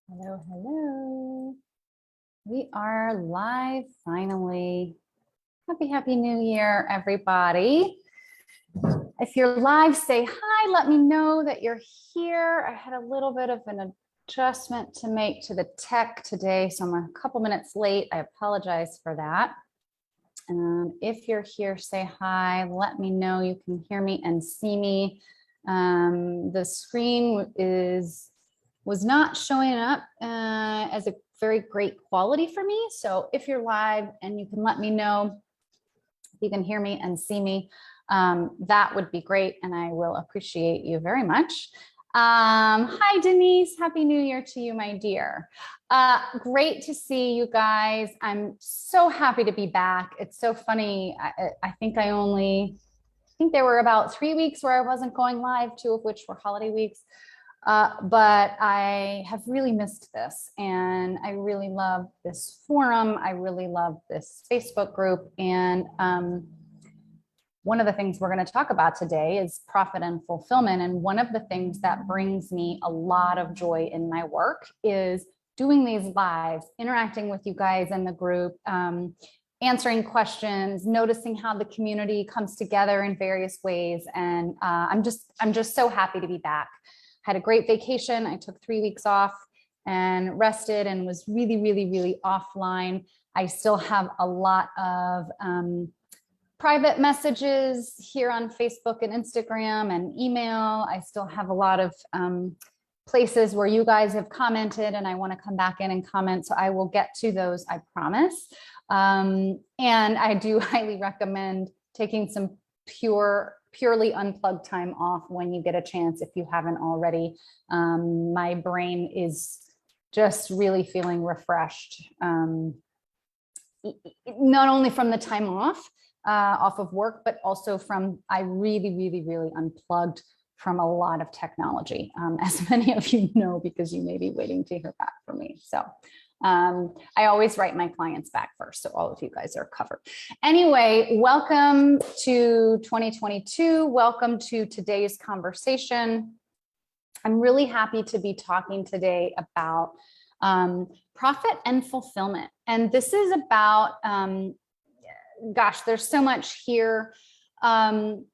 Hello, hello. We are live finally. Happy New Year, everybody. If you're live, say hi. Let me know that you're here. I had a little bit of an adjustment to make to the tech today, so I'm a couple minutes late. I apologize for that. If you're here, say hi. Let me know you can hear me and see me. The screen was not showing up as a very great quality for me. So if you're live and you can let me know if you can hear me and see me, that would be great. And I will appreciate you very much. Hi, Denise. Happy New Year to you, my dear. Great to see you guys. I'm so happy to be back. It's so funny. I think there were about 3 weeks where I wasn't going live, 2 of which were holiday weeks. But I have really missed this, and I really love this forum. I really love this Facebook group. And one of the things we're going to talk about today is profit and fulfillment. And one of the things that brings me a lot of joy in my work is doing these lives, interacting with you guys in the group, answering questions, noticing how the community comes together in various ways. And I'm just so happy to be back. Had a great vacation. I took 3 weeks off and rested and was really offline. I still have a lot of private messages here on Facebook and Instagram and email. I still have a lot of places where you guys have commented and I want to come back in and comment. So I will get to those, I promise. And I do highly recommend taking some purely unplugged time off when you get a chance, if you haven't already. My brain is just really feeling refreshed, not only from the time off of work, but also from, I really unplugged from a lot of technology, as many of you know, because you may be waiting to hear back from me. So I always write my clients back first, so all of you guys are covered. Anyway, welcome to 2022. Welcome to today's conversation. I'm really happy to be talking today about profit and fulfillment. And this is about, gosh, there's so much here around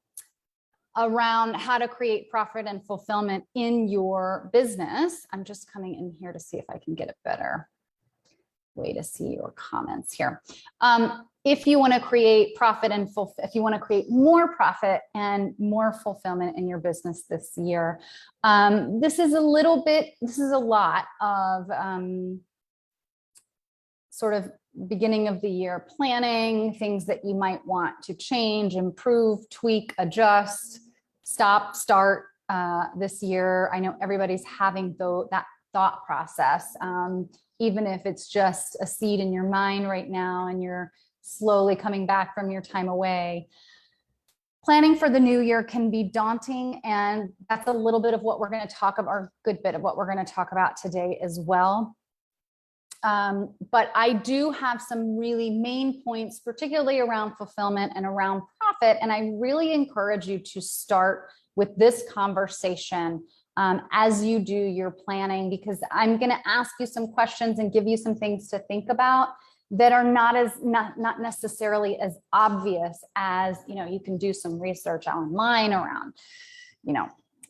how to create profit and fulfillment in your business. I'm just coming in here to see if I can get a better way to see your comments here. If you want to create profit and if you want to create more profit and more fulfillment in your business this year, this is a lot of sort of beginning of the year planning, things that you might want to change, improve, tweak, adjust, stop, start this year. I know everybody's having that thought process. Even if it's just a seed in your mind right now and you're slowly coming back from your time away. Planning for the new year can be daunting, and that's a little bit of what we're going to talk about, or a good bit of what we're going to talk about today as well. But I do have some really main points, particularly around fulfillment and around profit, and I really encourage you to start with this conversation as you do your planning, because I'm going to ask you some questions and give you some things to think about that are not necessarily as obvious as, you can do some research online around,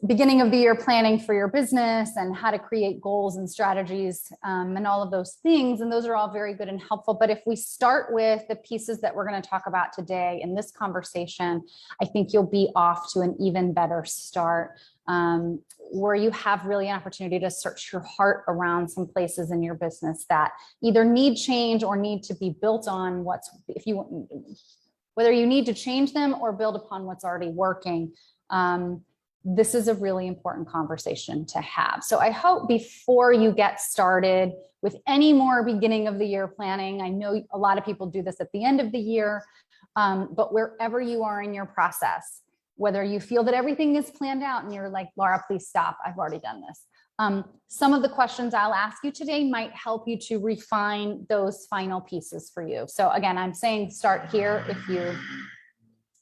beginning of the year planning for your business and how to create goals and strategies and all of those things. And those are all very good and helpful. But if we start with the pieces that we're going to talk about today in this conversation, I think you'll be off to an even better start, where you have really an opportunity to search your heart around some places in your business that either need change or need to be built on whether you need to change them or build upon what's already working. This is a really important conversation to have. So I hope before you get started with any more beginning of the year planning, I know a lot of people do this at the end of the year, but wherever you are in your process, whether you feel that everything is planned out and you're like, Laura, please stop, I've already done this. Some of the questions I'll ask you today might help you to refine those final pieces for you. So again, I'm saying start here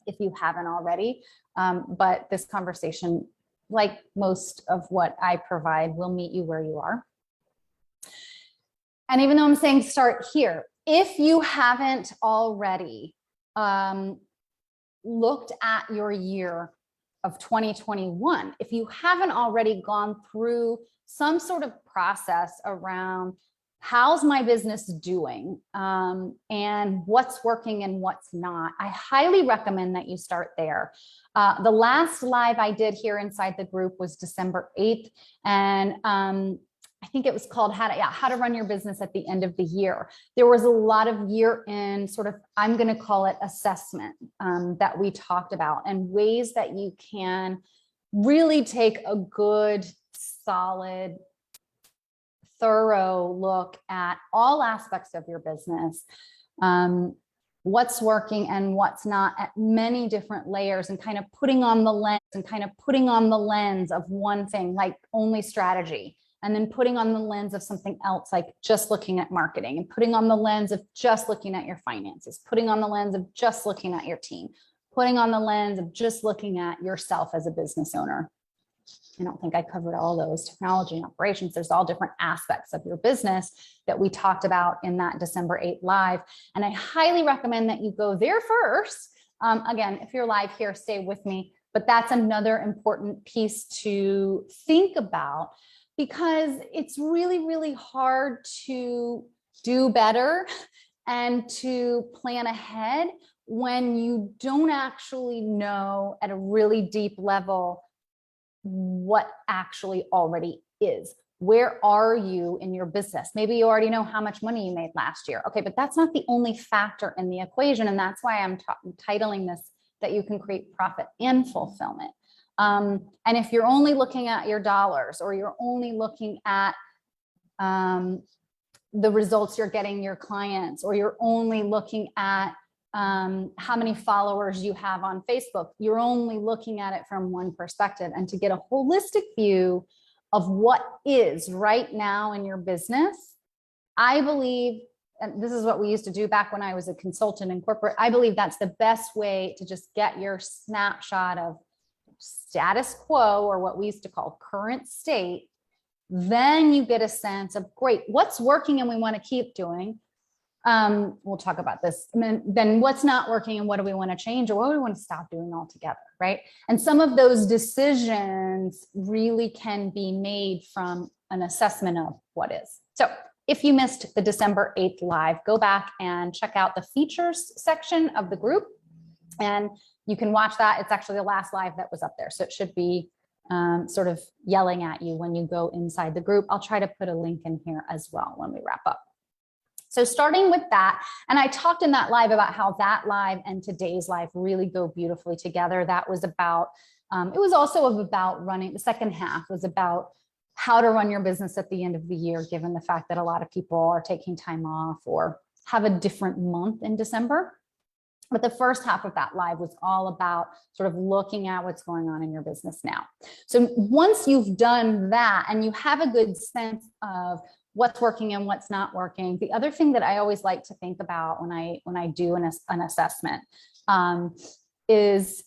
if you haven't already. But this conversation, like most of what I provide, will meet you where you are. And even though I'm saying start here, if you haven't already looked at your year of 2021, if you haven't already gone through some sort of process around how's my business doing and what's working and what's not, I highly recommend that you start there. The last live I did here inside the group was December 8th. And I think it was called how to run your business at the end of the year. There was a lot of year-end sort of, I'm going to call it assessment that we talked about, and ways that you can really take a good, solid, thorough look at all aspects of your business, what's working and what's not at many different layers, and kind of putting on the lens of one thing, like only strategy, and then putting on the lens of something else, like just looking at marketing, and putting on the lens of just looking at your finances, putting on the lens of just looking at your team, putting on the lens of just looking at yourself as a business owner. I don't think I covered all those. Technology and operations, there's all different aspects of your business that we talked about in that December 8th live. And I highly recommend that you go there first. Again, if you're live here, stay with me, but that's another important piece to think about, because it's really, really hard to do better and to plan ahead when you don't actually know at a really deep level what actually already is. Where are you in your business? Maybe you already know how much money you made last year. Okay, but that's not the only factor in the equation. And that's why I'm titling this that you can create profit and fulfillment. And if you're only looking at your dollars, or you're only looking at the results you're getting your clients, or you're only looking at how many followers you have on Facebook, you're only looking at it from one perspective. And to get a holistic view of what is right now in your business, I believe, and this is what we used to do back when I was a consultant in corporate, I believe that's the best way to just get your snapshot of status quo, or what we used to call current state. Then you get a sense of, great, what's working and we want to keep doing. We'll talk about this. And then what's not working and what do we want to change, or what do we want to stop doing altogether, right? And some of those decisions really can be made from an assessment of what is. So if you missed the December 8th live, go back and check out the features section of the group, and you can watch that. It's actually the last live that was up there. So it should be sort of yelling at you when you go inside the group. I'll try to put a link in here as well when we wrap up. So starting with that, and I talked in that live about how that live and today's live really go beautifully together. That was about, it was also about running, the second half was about how to run your business at the end of the year, given the fact that a lot of people are taking time off or have a different month in December. But the first half of that live was all about sort of looking at what's going on in your business now. So once you've done that and you have a good sense of what's working and what's not working, the other thing that I always like to think about when I do an assessment is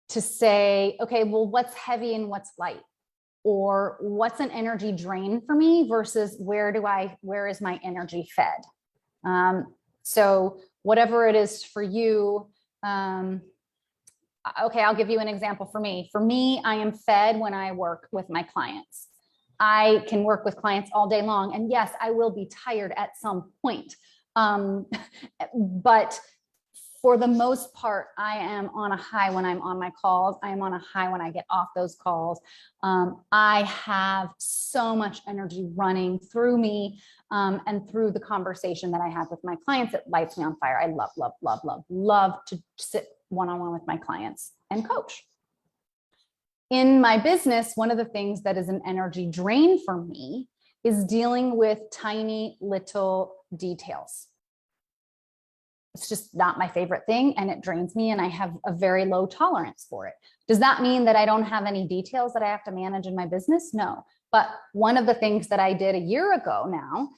to say, okay, well, what's heavy and what's light? Or what's an energy drain for me versus where is my energy fed? So whatever it is for you, okay, I'll give you an example for me. For me, I am fed when I work with my clients. I can work with clients all day long. And yes, I will be tired at some point. But for the most part, I am on a high when I'm on my calls. I am on a high when I get off those calls. I have so much energy running through me and through the conversation that I have with my clients. It lights me on fire. I love, love, love, love, love to sit one-on-one with my clients and coach. In my business, one of the things that is an energy drain for me is dealing with tiny little details. It's just not my favorite thing, and it drains me, and I have a very low tolerance for it. Does that mean that I don't have any details that I have to manage in my business? No. But one of the things that I did a year ago now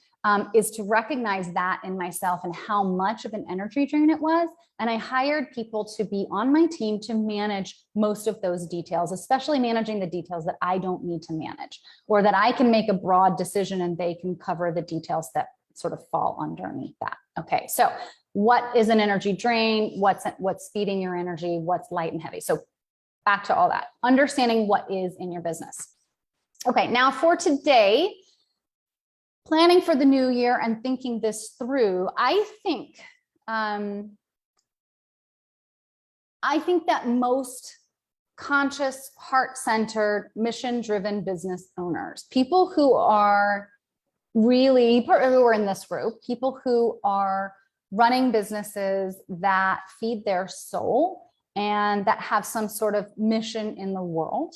is to recognize that in myself and how much of an energy drain it was. And I hired people to be on my team to manage most of those details, especially managing the details that I don't need to manage, or that I can make a broad decision and they can cover the details that sort of fall underneath that. Okay, so what is an energy drain? What's feeding your energy? What's light and heavy? So back to all that, understanding what is in your business. Okay, now for today, planning for the new year and thinking this through, I think that most conscious, heart-centered, mission-driven business owners, people who are really, who are in this group, people who are running businesses that feed their soul and that have some sort of mission in the world.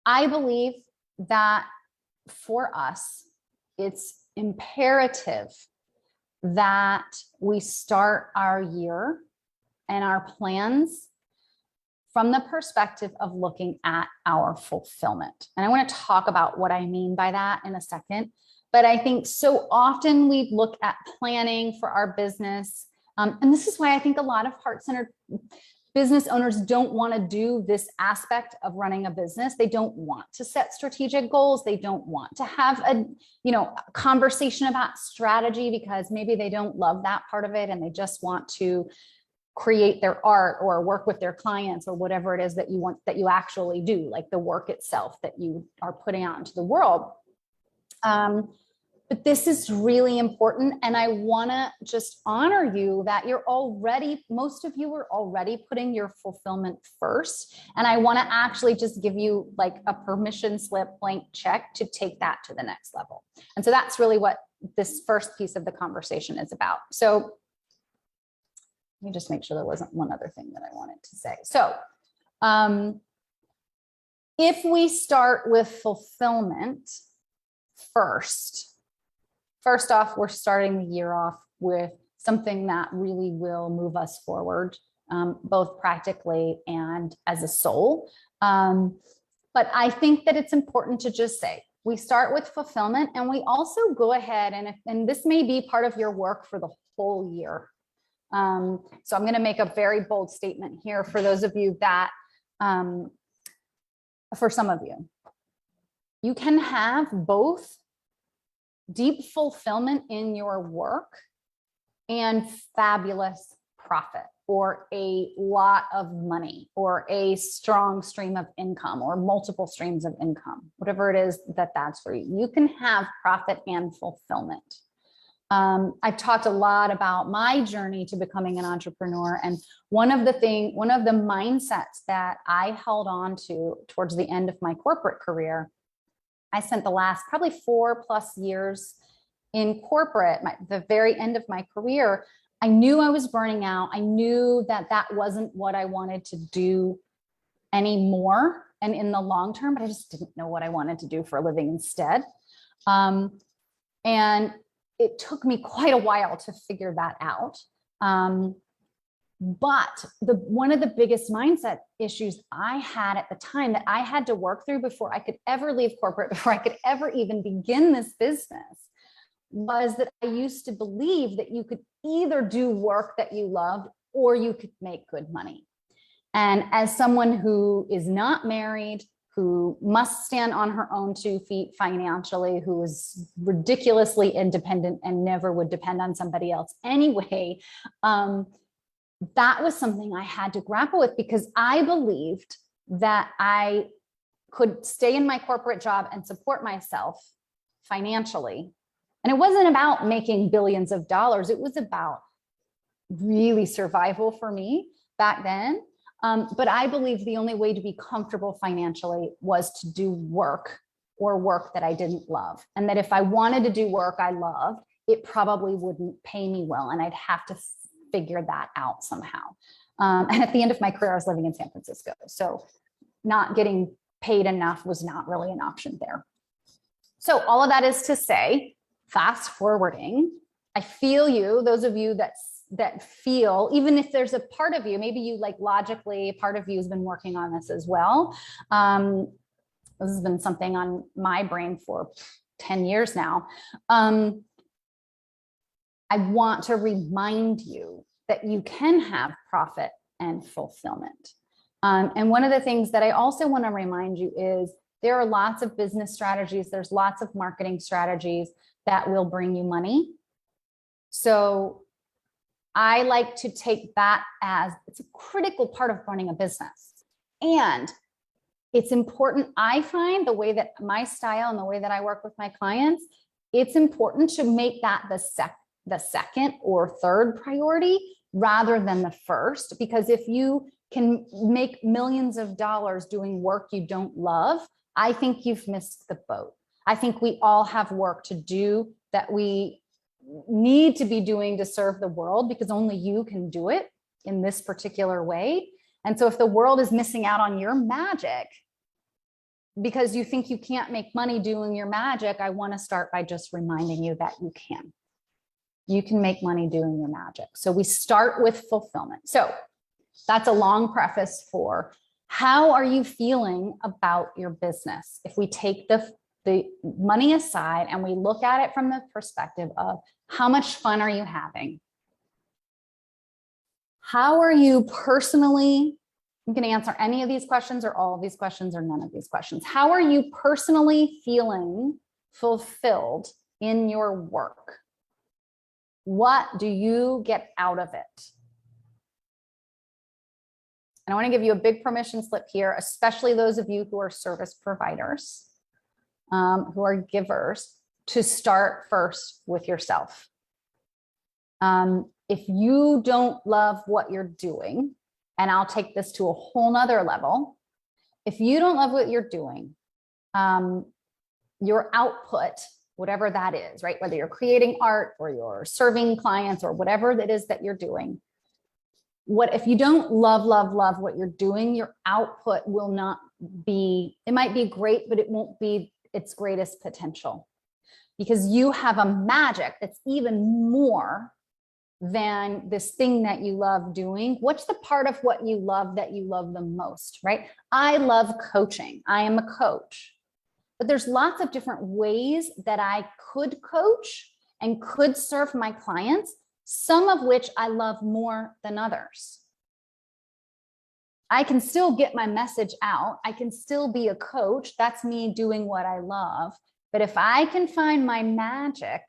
I believe that for us, it's imperative that we start our year and our plans from the perspective of looking at our fulfillment. And I want to talk about what I mean by that in a second. But I think so often we look at planning for our business. And this is why I think a lot of heart-centered business owners don't want to do this aspect of running a business. They don't want to set strategic goals. They don't want to have a conversation about strategy because maybe they don't love that part of it and they just want to create their art or work with their clients or whatever it is that you want, that you actually do, like the work itself that you are putting out into the world. But this is really important. And I want to just honor you that most of you are already putting your fulfillment first. And I want to actually just give you like a permission slip, blank check to take that to the next level. And so that's really what this first piece of the conversation is about. So let me just make sure there wasn't one other thing that I wanted to say. So if we start with fulfillment first off, we're starting the year off with something that really will move us forward, both practically and as a soul. But I think that it's important to just say, we start with fulfillment and we also go ahead and this may be part of your work for the whole year. So I'm going to make a very bold statement here for those of you that, for some of you, you can have both deep fulfillment in your work and fabulous profit or a lot of money or a strong stream of income or multiple streams of income, whatever it is that's for you. You can have profit and fulfillment. I've talked a lot about my journey to becoming an entrepreneur. And one of the mindsets that I held on to towards the end of my corporate career, I spent the last probably 4+ years in corporate, the very end of my career. I knew I was burning out. I knew that wasn't what I wanted to do anymore and in the long term, but I just didn't know what I wanted to do for a living instead. And it took me quite a while to figure that out. But one of the biggest mindset issues I had at the time that I had to work through before I could ever leave corporate, before I could ever even begin this business, was that I used to believe that you could either do work that you loved or you could make good money. And as someone who is not married, who must stand on her own 2 feet financially, who is ridiculously independent and never would depend on somebody else anyway, that was something I had to grapple with because I believed that I could stay in my corporate job and support myself financially. And it wasn't about making billions of dollars. It was about really survival for me back then. But I believed the only way to be comfortable financially was to do work or work that I didn't love. And that if I wanted to do work I loved, it probably wouldn't pay me well. And I'd have to figure that out somehow. And at the end of my career, I was living in San Francisco. So not getting paid enough was not really an option there. So all of that is to say, fast forwarding, I feel you, those of you that feel, even if there's a part of you, maybe you like logically, part of you has been working on this as well. this has been something on my brain for 10 years now. I want to remind you that you can have profit and fulfillment. And one of the things that I also want to remind you is there are lots of business strategies. There's lots of marketing strategies that will bring you money. So I like to take that as it's a critical part of running a business. And it's important, I find, the way that my style and the way that I work with my clients, it's important to make that the second or third priority rather than the first. Because if you can make millions of dollars doing work you don't love, I think you've missed the boat. I think we all have work to do that we need to be doing to serve the world, because only you can do it in this particular way. And so if the world is missing out on your magic because you think you can't make money doing your magic, I want to start by just reminding you that you can. You can make money doing your magic. So we start with fulfillment. So that's a long preface for how are you feeling about your business? If we take the money aside and we look at it from the perspective of how much fun are you having? How are you personally? You can answer any of these questions or all of these questions or none of these questions. How are you personally feeling fulfilled in your work? What do you get out of it? And I want to give you a big permission slip here, especially those of you who are service providers, who are givers, to start first with yourself. If you don't love what you're doing, and I'll take this to a whole nother level, if you don't love what you're doing, your output, whatever that is, right? Whether you're creating art or you're serving clients or whatever it is that you're doing, if you don't love what you're doing, your output will not be, it might be great, but it won't be its greatest potential, because you have a magic that's even more than this thing that you love doing. What's the part of what you love that you love the most, right? I love coaching. I am a coach, but there's lots of different ways that I could coach and could serve my clients, some of which I love more than others. I can still get my message out. I can still be a coach. That's me doing what I love. But if I can find my magic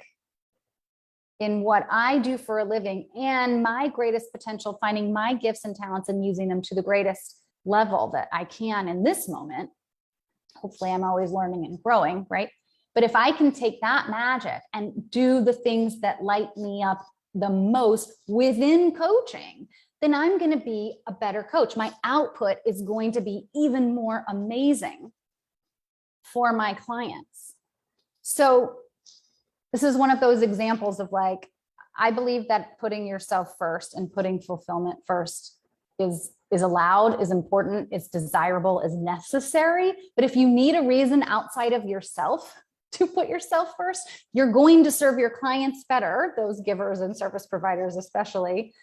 in what I do for a living and my greatest potential, finding my gifts and talents and using them to the greatest level that I can in this moment, hopefully I'm always learning and growing, right? But if I can take that magic and do the things that light me up the most within coaching, then I'm going to be a better coach. My output is going to be even more amazing for my clients. So this is one of those examples of, like, I believe that putting yourself first and putting fulfillment first is allowed, is important, is desirable, is necessary. But if you need a reason outside of yourself to put yourself first, you're going to serve your clients better, those givers and service providers especially.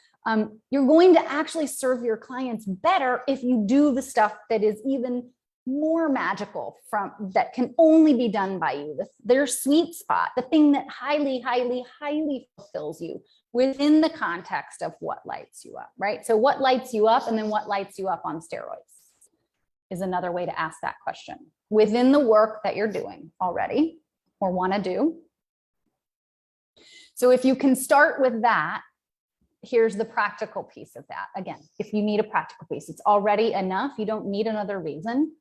You're going to actually serve your clients better if you do the stuff that is even more magical, that can only be done by you, their sweet spot, the thing that highly fulfills you within the context of what lights you up, right? So what lights you up, and then what lights you up on steroids is another way to ask that question within the work that you're doing already or want to do. So if you can start with that, here's the practical piece of that. Again, if you need a practical piece, it's already enough. You don't need another reason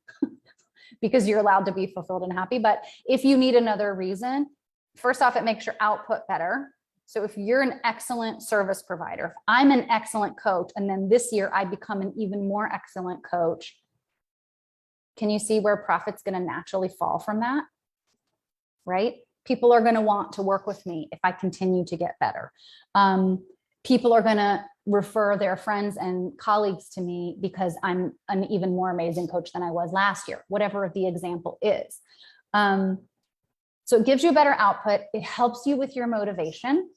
because you're allowed to be fulfilled and happy. But if you need another reason, first off, it makes your output better. So if you're an excellent service provider, if I'm an excellent coach, and then this year I become an even more excellent coach, can you see where profit's going to naturally fall from that? Right? People are going to want to work with me if I continue to get better. People are going to refer their friends and colleagues to me because I'm an even more amazing coach than I was last year, whatever the example is. So it gives you a better output. It helps you with your motivation.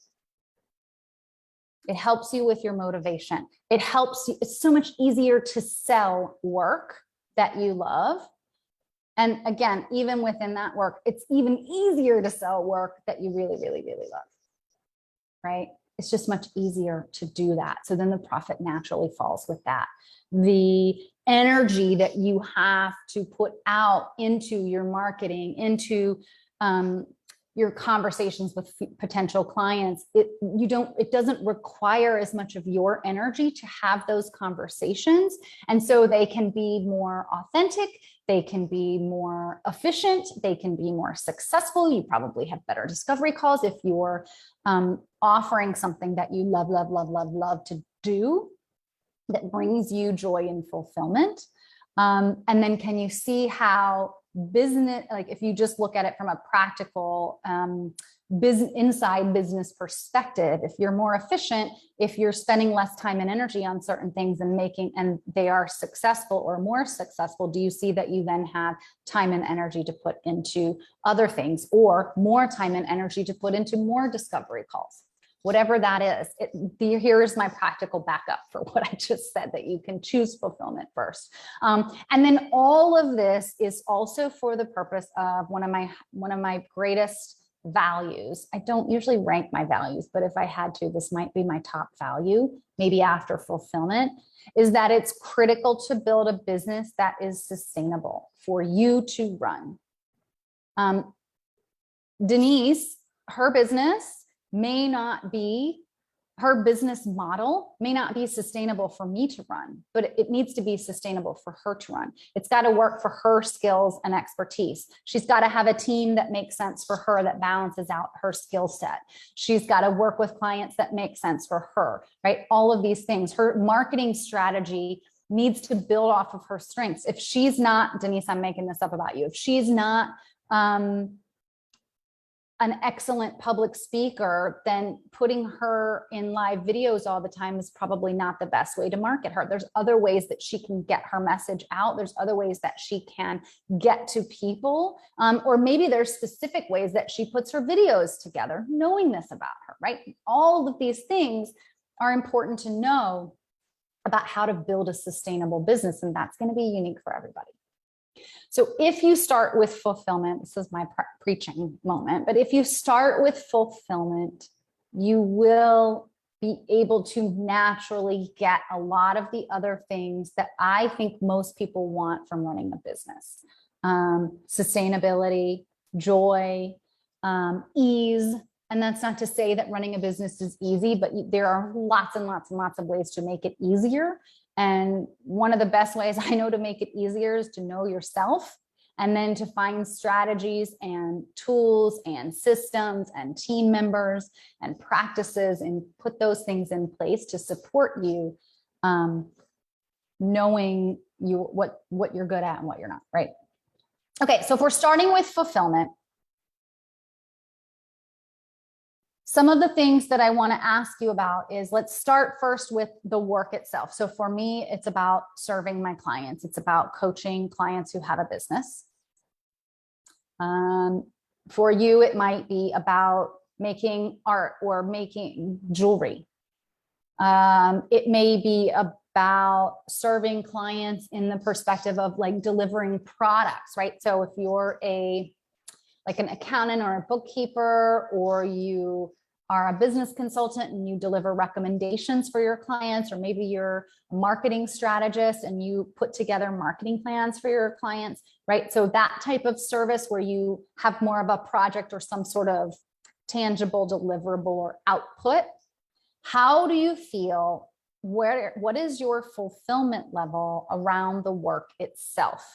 It helps you with your motivation. It helps you. It's so much easier to sell work that you love. And again, even within that work, it's even easier to sell work that you really, really, really love, right? It's just much easier to do that. So then the profit naturally falls with that. The energy that you have to put out into your marketing, into your conversations with potential clients, it doesn't require as much of your energy to have those conversations. And so they can be more authentic, they can be more efficient, they can be more successful. You probably have better discovery calls if you're offering something that you love, love, love, love, love to do, that brings you joy and fulfillment. And then can you see how business, like if you just look at it from a practical inside business perspective, if you're more efficient, if you're spending less time and energy on certain things and they are successful or more successful, do you see that you then have time and energy to put into other things, or more time and energy to put into more discovery calls? Whatever that is, here is my practical backup for what I just said, that you can choose fulfillment first. And then all of this is also for the purpose of one of my greatest values. I don't usually rank my values, but if I had to, this might be my top value, maybe after fulfillment, is that it's critical to build a business that is sustainable for you to run. Denise, her business model may not be sustainable for me to run, but it needs to be sustainable for her to run. It's got to work for her skills and expertise. She's got to have a team that makes sense for her, that balances out her skill set. She's got to work with clients that make sense for her, right? All of these things. Her marketing strategy needs to build off of her strengths. If she's not, Denise, I'm making this up about you, if she's not an excellent public speaker, then putting her in live videos all the time is probably not the best way to market her. There's other ways that she can get her message out. There's other ways that she can get to people, or maybe there's specific ways that she puts her videos together, knowing this about her, right? All of these things are important to know about how to build a sustainable business, and that's going to be unique for everybody. So if you start with fulfillment, this is my preaching moment, but if you start with fulfillment, you will be able to naturally get a lot of the other things that I think most people want from running a business. Sustainability, joy, ease. And that's not to say that running a business is easy, but there are lots and lots and lots of ways to make it easier. And one of the best ways I know to make it easier is to know yourself, and then to find strategies and tools and systems and team members and practices and put those things in place to support you, knowing what you're good at and what you're not, right? Okay, so if we're starting with fulfillment, some of the things that I want to ask you about is, let's start first with the work itself. So for me, it's about serving my clients. It's about coaching clients who have a business. For you, it might be about making art or making jewelry. It may be about serving clients in the perspective of like delivering products, right? So if you're like an accountant or a bookkeeper, or you are a business consultant and you deliver recommendations for your clients, or maybe you're a marketing strategist and you put together marketing plans for your clients, right? So that type of service where you have more of a project or some sort of tangible deliverable or output. How do you feel? What is your fulfillment level around the work itself?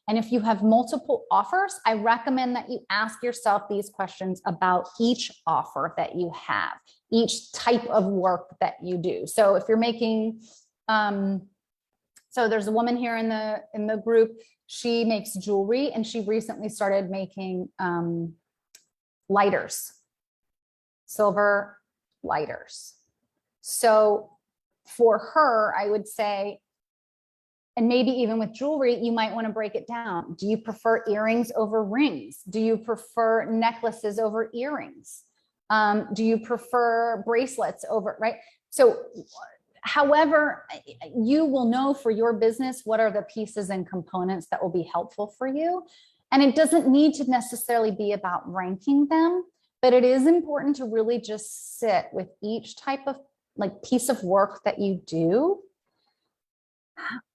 And if you have multiple offers, I recommend that you ask yourself these questions about each offer that you have, each type of work that you do. So if you're making, so there's a woman here in the group, she makes jewelry, and she recently started making lighters, silver lighters. So for her, I would say, and maybe even with jewelry, you might want to break it down. Do you prefer earrings over rings? Do you prefer necklaces over earrings? Do you prefer bracelets over, right? So However, you will know for your business what are the pieces and components that will be helpful for you. And it doesn't need to necessarily be about ranking them, but it is important to really just sit with each type of like piece of work that you do.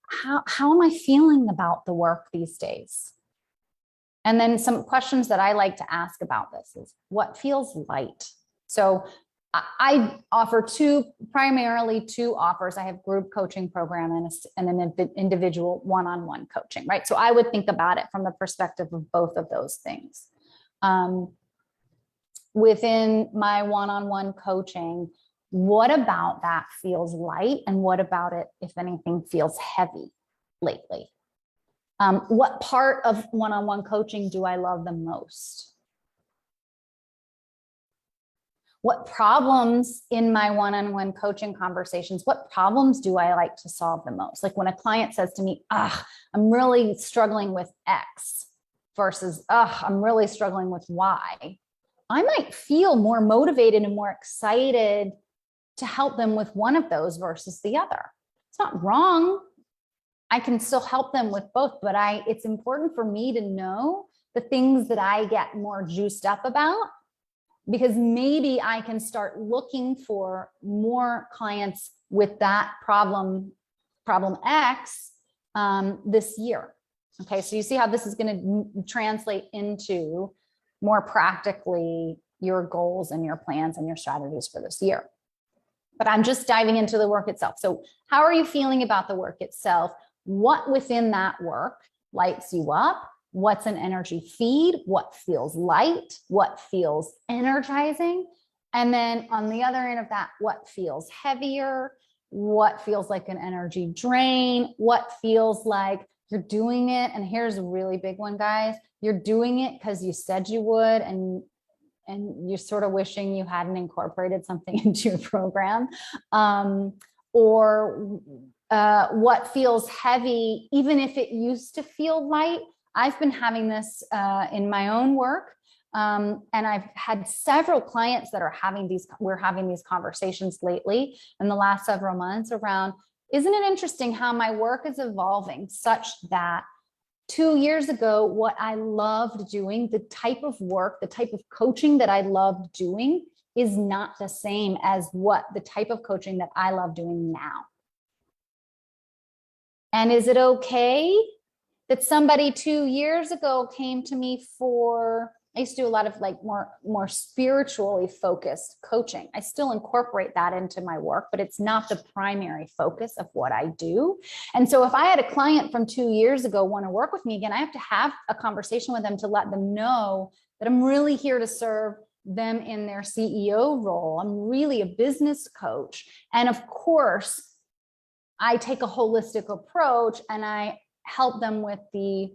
How am I feeling about the work these days? And then some questions that I like to ask about this is what feels light? So I offer primarily two offers. I have group coaching program and an individual one-on-one coaching, right? So I would think about it from the perspective of both of those things. Within my one-on-one coaching, what about that feels light? And what about it, if anything, feels heavy lately? What part of one-on-one coaching do I love the most? What problems in my one-on-one coaching conversations, what problems do I like to solve the most? Like when a client says to me, I'm really struggling with X versus, I'm really struggling with Y. I might feel more motivated and more excited to help them with one of those versus the other. It's not wrong. I can still help them with both, but it's important for me to know the things that I get more juiced up about, because maybe I can start looking for more clients with that problem X this year. Okay, so you see how this is going to translate into more practically your goals and your plans and your strategies for this year. But I'm just diving into the work itself. So how are you feeling about the work itself? What within that work lights you up? What's an energy feed? What feels light? What feels energizing? And then on the other end of that, what feels heavier? What feels like an energy drain? What feels like you're doing it? And here's a really big one, guys. You're doing it because you said you would, and you're sort of wishing you hadn't incorporated something into your program. Or what feels heavy, even if it used to feel light. I've been having this in my own work. And I've had several clients that are we're having these conversations lately in the last several months around, isn't it interesting how my work is evolving such that 2 years ago, what I loved doing, the type of work, the type of coaching that I loved doing is not the same as what the type of coaching that I love doing now. And is it okay that somebody 2 years ago came to me for, I used to do a lot of like more spiritually focused coaching. I still incorporate that into my work, but it's not the primary focus of what I do. And so if I had a client from 2 years ago want to work with me again, I have to have a conversation with them to let them know that I'm really here to serve them in their CEO role. I'm really a business coach. And of course, I take a holistic approach and I help them with the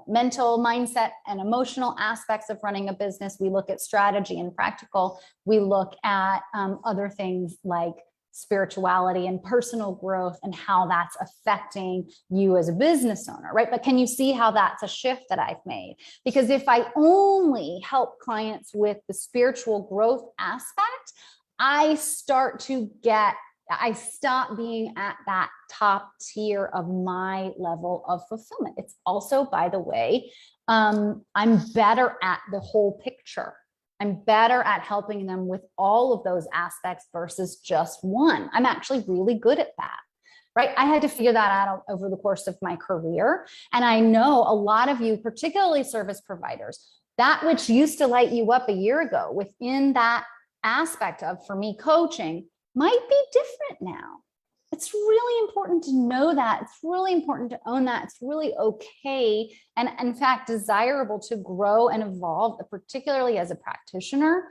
mental mindset and emotional aspects of running a business. We look at strategy and practical. We look at other things like spirituality and personal growth and how that's affecting you as a business owner, right? But can you see how that's a shift that I've made? Because if I only help clients with the spiritual growth aspect, I stop being at that top tier of my level of fulfillment. It's also, by the way, I'm better at the whole picture. I'm better at helping them with all of those aspects versus just one. I'm actually really good at that, right? I had to figure that out over the course of my career. And I know a lot of you, particularly service providers, that which used to light you up a year ago within that aspect of, for me, coaching, might be different now. It's really important to know that. It's really important to own that. It's really okay and, in fact, desirable to grow and evolve, particularly as a practitioner.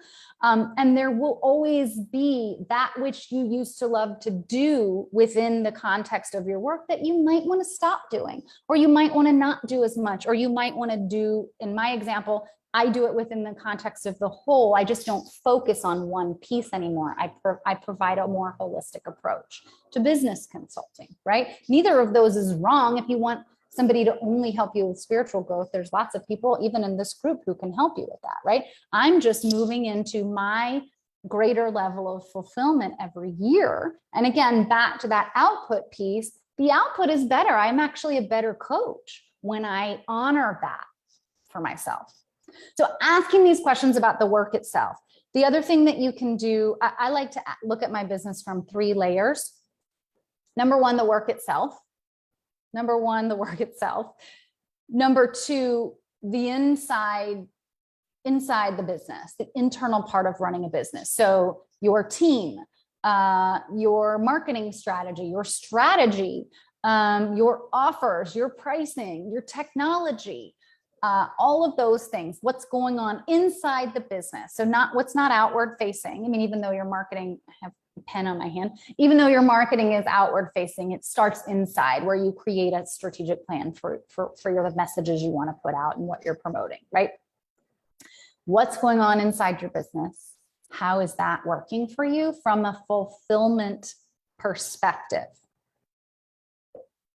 And there will always be that which you used to love to do within the context of your work that you might want to stop doing, or you might want to not do as much, or you might want to do, in my example, I do it within the context of the whole. I just don't focus on one piece anymore. I provide a more holistic approach to business consulting, right? Neither of those is wrong. If you want somebody to only help you with spiritual growth, there's lots of people, even in this group, who can help you with that, right? I'm just moving into my greater level of fulfillment every year. And again, back to that output piece, the output is better. I'm actually a better coach when I honor that for myself. So asking these questions about the work itself. The other thing that you can do, I like to look at my business from 3 layers. Number one, the work itself. Number 2, the inside the business, the internal part of running a business. So your team, your marketing strategy, your offers, your pricing, your technology, all of those things, what's going on inside the business. So what's not outward facing. I mean, even though your marketing, I have a pen on my hand, even though your marketing is outward facing, it starts inside, where you create a strategic plan for your messages you want to put out and what you're promoting, right? What's going on inside your business? How is that working for you from a fulfillment perspective?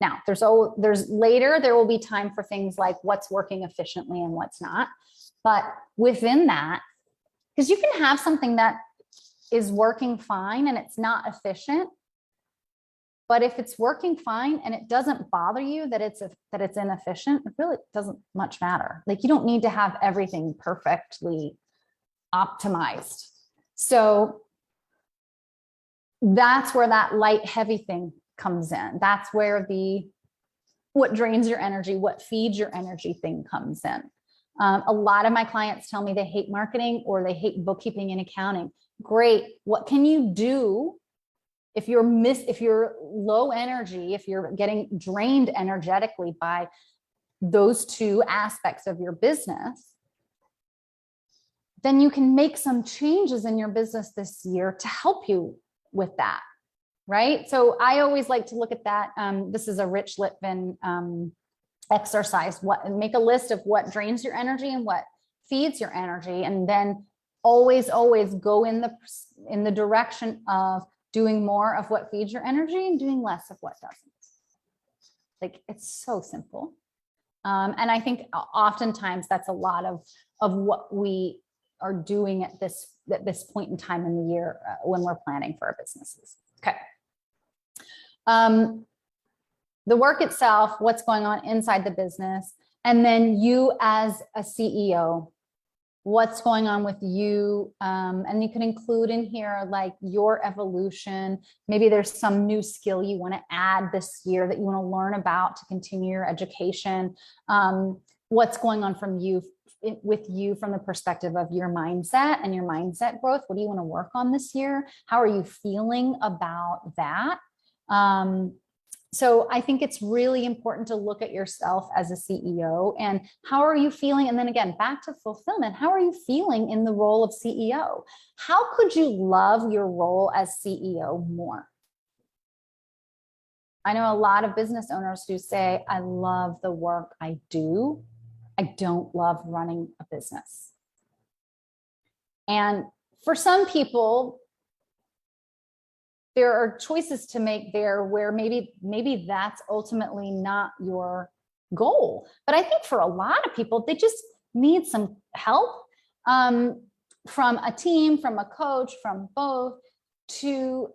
Now, there will be time for things like what's working efficiently and what's not. But within that, because you can have something that is working fine and it's not efficient, but if it's working fine and it doesn't bother you that it's inefficient, it really doesn't much matter. Like, you don't need to have everything perfectly optimized. So that's where that light heavy thing comes in. That's where what drains your energy, what feeds your energy thing comes in. A lot of my clients tell me they hate marketing or they hate bookkeeping and accounting. Great. What can you do if you're low energy, if you're getting drained energetically by those 2 aspects of your business? Then you can make some changes in your business this year to help you with that. Right? So I always like to look at that. This is a Rich Litvin exercise. Make a list of what drains your energy and what feeds your energy, and then always go in the direction of doing more of what feeds your energy and doing less of what doesn't. Like, it's so simple. And I think oftentimes that's a lot of what we are doing at this point in time in the year when we're planning for our businesses. Okay. The work itself, what's going on inside the business, and then you as a CEO, what's going on with you. And you can include in here like your evolution. Maybe there's some new skill you want to add this year that you want to learn about to continue your education. What's going on with you from the perspective of your mindset and your mindset growth? What do you want to work on this year? How are you feeling about that? So I think it's really important to look at yourself as a CEO and how are you feeling? And then again, back to fulfillment, how are you feeling in the role of CEO? How could you love your role as CEO more? I know a lot of business owners who say, I love the work I do. I don't love running a business. And for some people, there are choices to make there where maybe that's ultimately not your goal. But I think for a lot of people, they just need some help from a team, from a coach, from both, to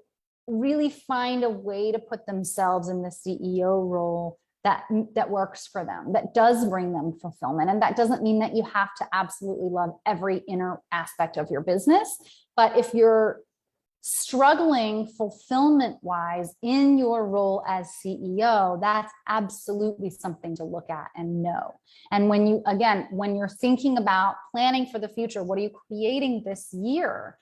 really find a way to put themselves in the CEO role that works for them, that does bring them fulfillment. And that doesn't mean that you have to absolutely love every inner aspect of your business. But if you're struggling fulfillment wise in your role as CEO, that's absolutely something to look at and know. And when you're thinking about planning for the future, what are you creating this year?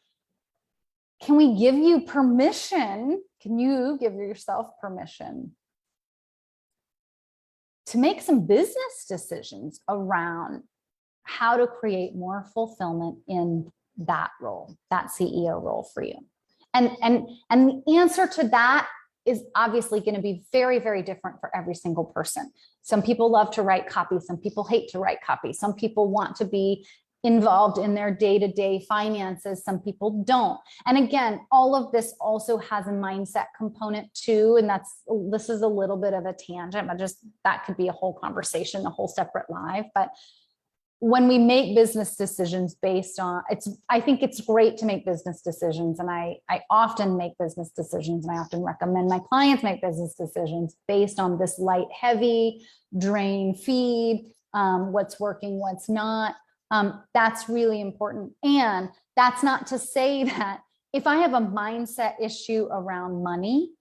Can we give you permission? Can you give yourself permission to make some business decisions around how to create more fulfillment in that role, that CEO role for you? And the answer to that is obviously going to be very, very different for every single person. Some people love to write copy. Some people hate to write copy. Some people want to be involved in their day-to-day finances. Some people don't. And again, all of this also has a mindset component too. And this is a little bit of a tangent, but just that could be a whole conversation, a whole separate live. But when we make business decisions based on I think it's great to make business decisions. And I often make business decisions, and I often recommend my clients make business decisions based on this light, heavy, drain, feed, what's working, what's not. That's really important. And that's not to say that if I have a mindset issue around money,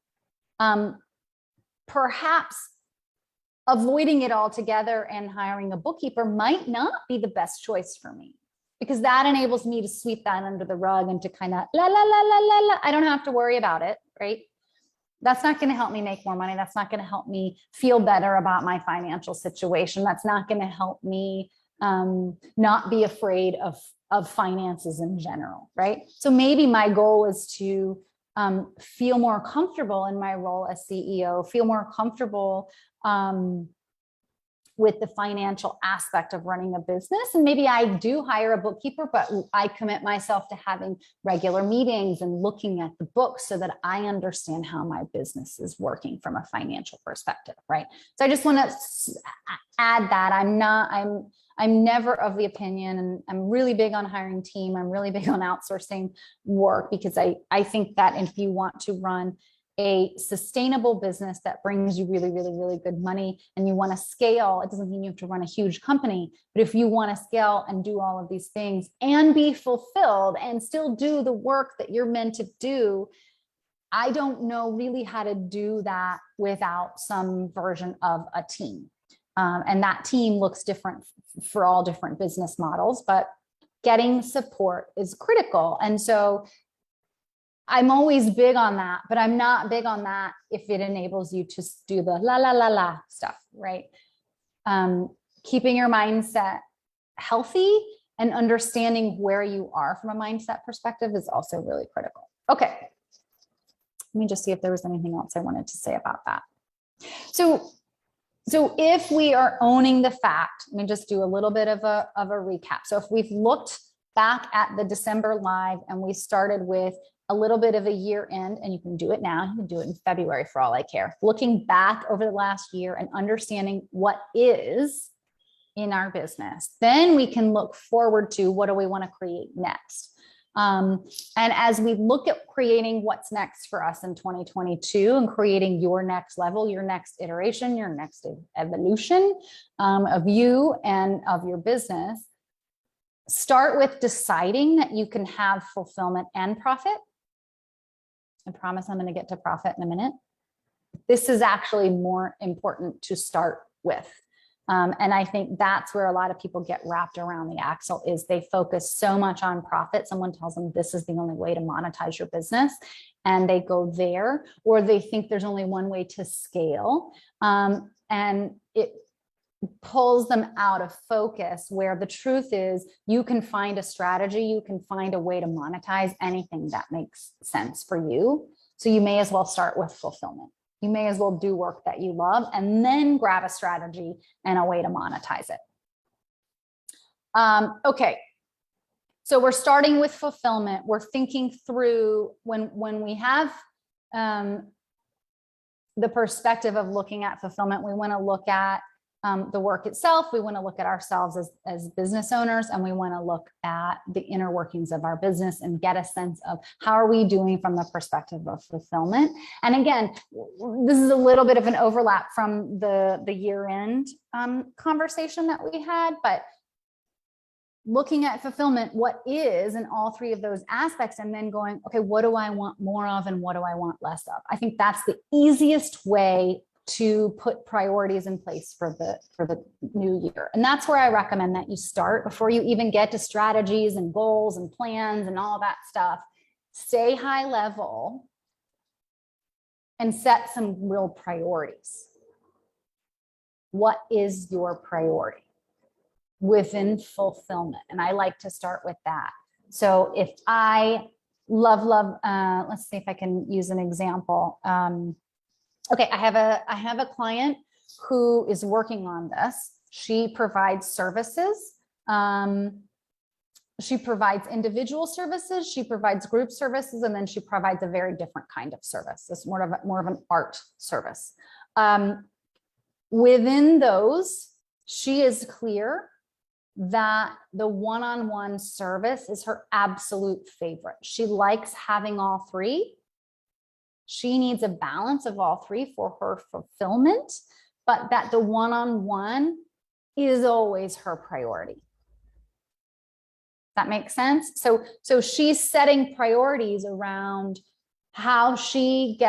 perhaps avoiding it altogether and hiring a bookkeeper might not be the best choice for me, because that enables me to sweep that under the rug and to kind of I don't have to worry about it, right? That's not going to help me make more money. That's not going to help me feel better about my financial situation. That's not going to help me not be afraid of finances in general, right? So maybe my goal is to feel more comfortable in my role as CEO, feel more comfortable with the financial aspect of running a business. And maybe I do hire a bookkeeper, but I commit myself to having regular meetings and looking at the books so that I understand how my business is working from a financial perspective, right? So I just want to add that I'm never of the opinion, and I'm really big on hiring team. I'm really big on outsourcing work, because I think that if you want to run a sustainable business that brings you really, really, really good money, and you want to scale, it doesn't mean you have to run a huge company, but if you want to scale and do all of these things and be fulfilled and still do the work that you're meant to do, I don't know really how to do that without some version of a team. And that team looks different for all different business models, but getting support is critical. And so I'm always big on that, but I'm not big on that if it enables you to do the la stuff, right? Keeping your mindset healthy and understanding where you are from a mindset perspective is also really critical. Okay. Let me just see if there was anything else I wanted to say about that. So if we are owning the fact, let me just do a little bit of a recap. So if we've looked back at the December live and we started with a little bit of a year end, and you can do it now, you can do it in February for all I care. Looking back over the last year and understanding what is in our business, then we can look forward to what do we want to create next. And as we look at creating what's next for us in 2022 and creating your next level, your next iteration, your next evolution of you and of your business, start with deciding that you can have fulfillment and profit. I promise I'm going to get to profit in a minute. This is actually more important to start with. And I think that's where a lot of people get wrapped around the axle, is they focus so much on profit. Someone tells them this is the only way to monetize your business, and they go there, or they think there's only one way to scale. And it pulls them out of focus, where the truth is you can find a strategy, you can find a way to monetize anything that makes sense for you. So you may as well start with fulfillment. You may as well do work that you love and then grab a strategy and a way to monetize it. Okay, so we're starting with fulfillment. We're thinking through when we have the perspective of looking at fulfillment, we want to look at the work itself. We want to look at ourselves as business owners, and we want to look at the inner workings of our business and get a sense of how are we doing from the perspective of fulfillment. And again, this is a little bit of an overlap from the year-end conversation that we had, but looking at fulfillment, what is in all three of those aspects, and then going, okay, what do I want more of and what do I want less of? I think that's the easiest way to put priorities in place for the new year. And that's where I recommend that you start before you even get to strategies and goals and plans and all that stuff. Stay high level and set some real priorities. What is your priority within fulfillment? And I like to start with that. So if I love, let's see if I can use an example. Okay, I have a client who is working on this. She provides services. She provides individual services. She provides group services, and then she provides a very different kind of service. It's more of an art service. Within those, she is clear that the one-on-one service is her absolute favorite. She likes having all three. She needs a balance of all three for her fulfillment, but that the one-on-one is always her priority. That makes sense? So she's setting priorities around how she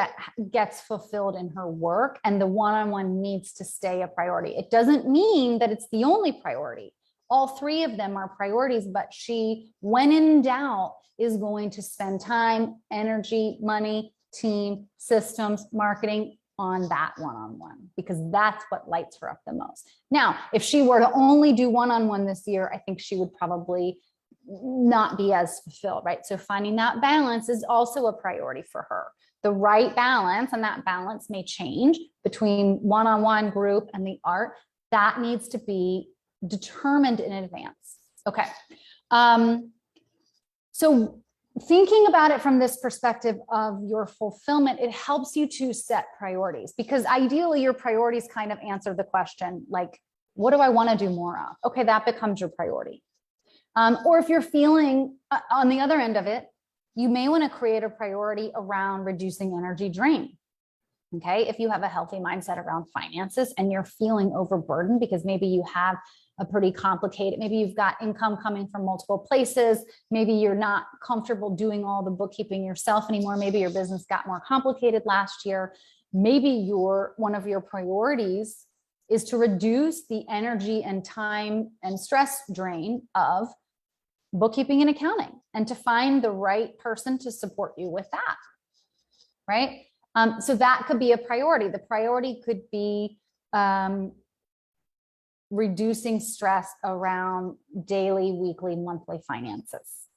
gets fulfilled in her work, and the one-on-one needs to stay a priority. It doesn't mean that it's the only priority. All three of them are priorities, but she, when in doubt, is going to spend time, energy, money, team, systems, marketing on that one-on-one, because that's what lights her up the most. Now, if she were to only do one-on-one this year, I think she would probably not be as fulfilled, right? So finding that balance is also a priority for her. The right balance, and that balance may change between one-on-one, group, and the art, that needs to be determined in advance. Okay. So thinking about it from this perspective of your fulfillment, it helps you to set priorities, because ideally your priorities kind of answer the question, like, what do I want to do more of? Okay, that becomes your priority. Or if you're feeling on the other end of it, you may want to create a priority around reducing energy drain. Okay, if you have a healthy mindset around finances and you're feeling overburdened because maybe you have a pretty complicated, maybe you've got income coming from multiple places, maybe you're not comfortable doing all the bookkeeping yourself anymore, maybe your business got more complicated last year, maybe one of your priorities is to reduce the energy and time and stress drain of bookkeeping and accounting, and to find the right person to support you with that, right? So that could be a priority. The priority could be reducing stress around daily, weekly, monthly finances